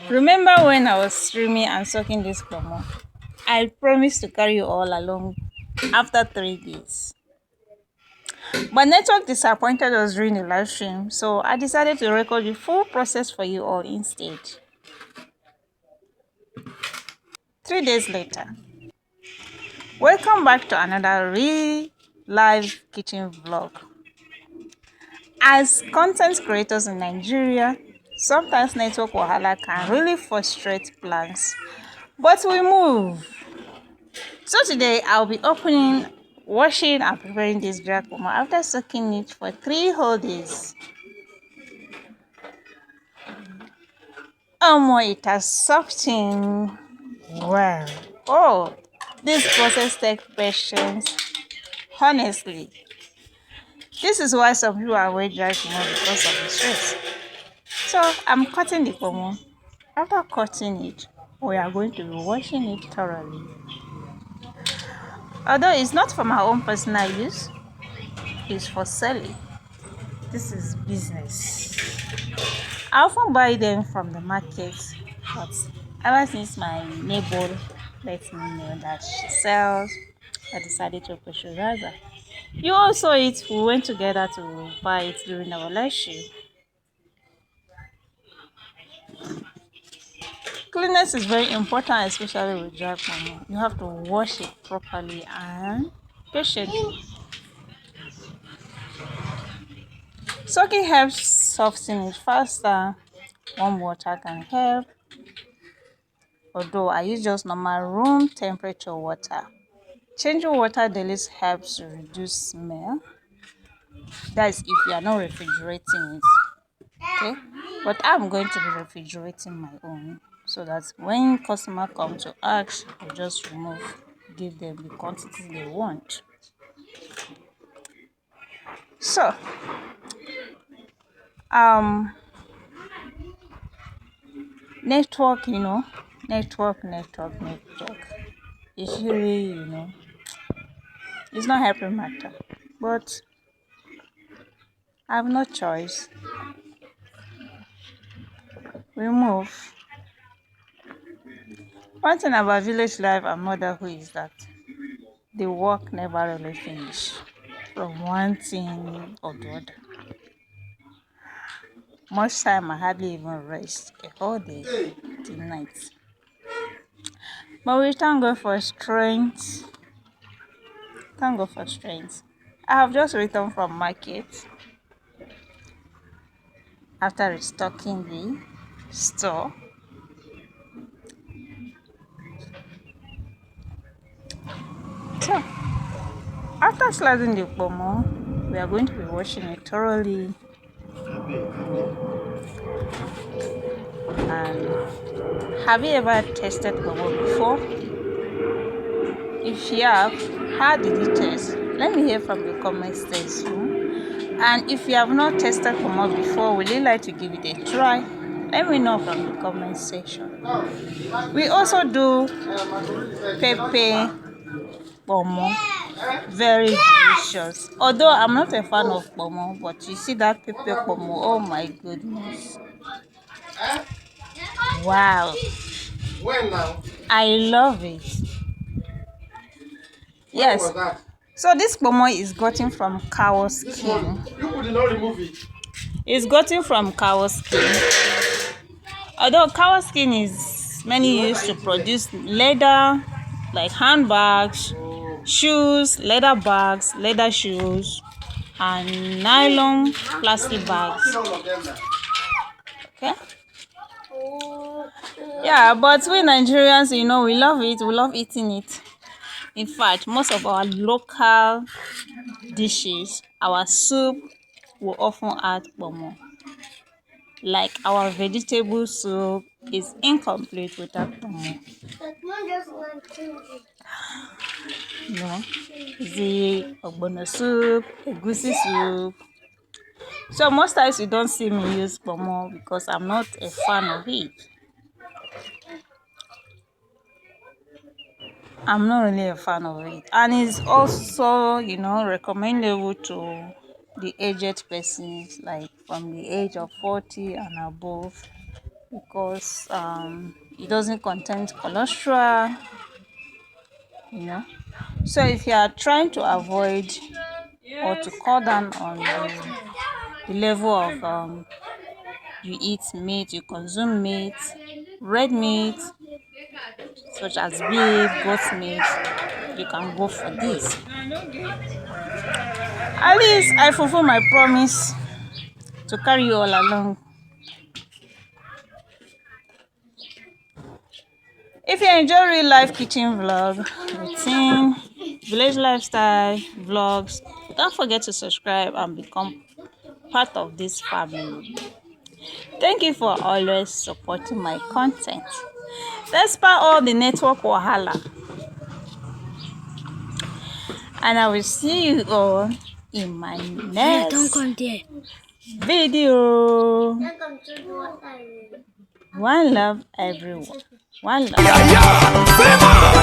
Remember when I was streaming and sucking this Kpomo? I promised to carry you all along after 3 days. But network disappointed us during the live stream, so I decided to record the full process for you all instead. 3 days later, welcome back to another real live kitchen vlog. As content creators in Nigeria, sometimes network wahala can really frustrate plans, but we move. So today I'll be opening, washing and preparing this Kpomo after soaking it for 3 whole days. It has soaked in well. Oh, this process takes patience. Honestly, this is why some people avoid dry Kpomo because of the stress. So I'm cutting the Kpomo. After cutting it, we are going to be washing it thoroughly. Although it's not for my own personal use, it's for selling. This is business. I often buy them from the market, but ever since my neighbor let me know that she sells, I decided to pursue rather. You also it. We went together to buy it during our live stream. Cleanliness is very important, especially with dry Kpomo. You have to wash it properly and patiently. Soaking helps soften it faster. Warm water can help, although I use just normal room temperature water. Changing water daily helps to reduce smell. That's if you are not refrigerating it. Okay, but I'm going to be refrigerating my own so that when customer come to ask, I just remove, give them the quantity they want. So um network, network. It's really, it's not helping matter, but I have no choice. We move. One thing about village life and motherhood is that the work never really finish from one thing or the other. Most time I hardly even rest a whole day till night. But we thank God for strength. Thank God for strength. I have just returned from market after restocking the store. So after slicing the Kpomo, we are going to be washing it thoroughly. And have you ever tasted Kpomo before? If you have, how did you taste? Let me hear from the comment section. And if you have not tasted Kpomo before, would you like to give it a try? Let me know from the comment section. We also do pepper Kpomo, very delicious. Although I'm not a fan of Kpomo, but you see that pepper Kpomo, oh my goodness. Wow. I love it. Yes. So this Kpomo is gotten from cow skin. You did not remove it. It's gotten from cow skin. Although cow skin is mainly used to produce leather, like handbags, shoes, leather bags, leather shoes, and nylon plastic bags. Okay. Yeah, but we Nigerians, we love it. We love eating it. In fact, most of our local dishes, our soup, will often add Kpomo. Like our vegetable soup is incomplete without Kpomo. The ogbono soup, egusi soup. So most times you don't see me use Kpomo because I'm not a fan of it. I'm not really a fan of it, and it's also recommendable to the aged persons, like from the age of 40 and above. because it doesn't contain cholesterol, you know. So if you are trying to avoid or to cut down on the level of you eat meat, you consume meat, red meat such as beef, goat meat, you can go for this. At least I fulfill my promise to carry you all along. If you enjoy real life kitchen vlog, routine, village lifestyle vlogs, don't forget to subscribe and become part of this family. Thank you for always supporting my content. Despite all the network wahala, and I will see you all in my next video. One love, everyone. One love.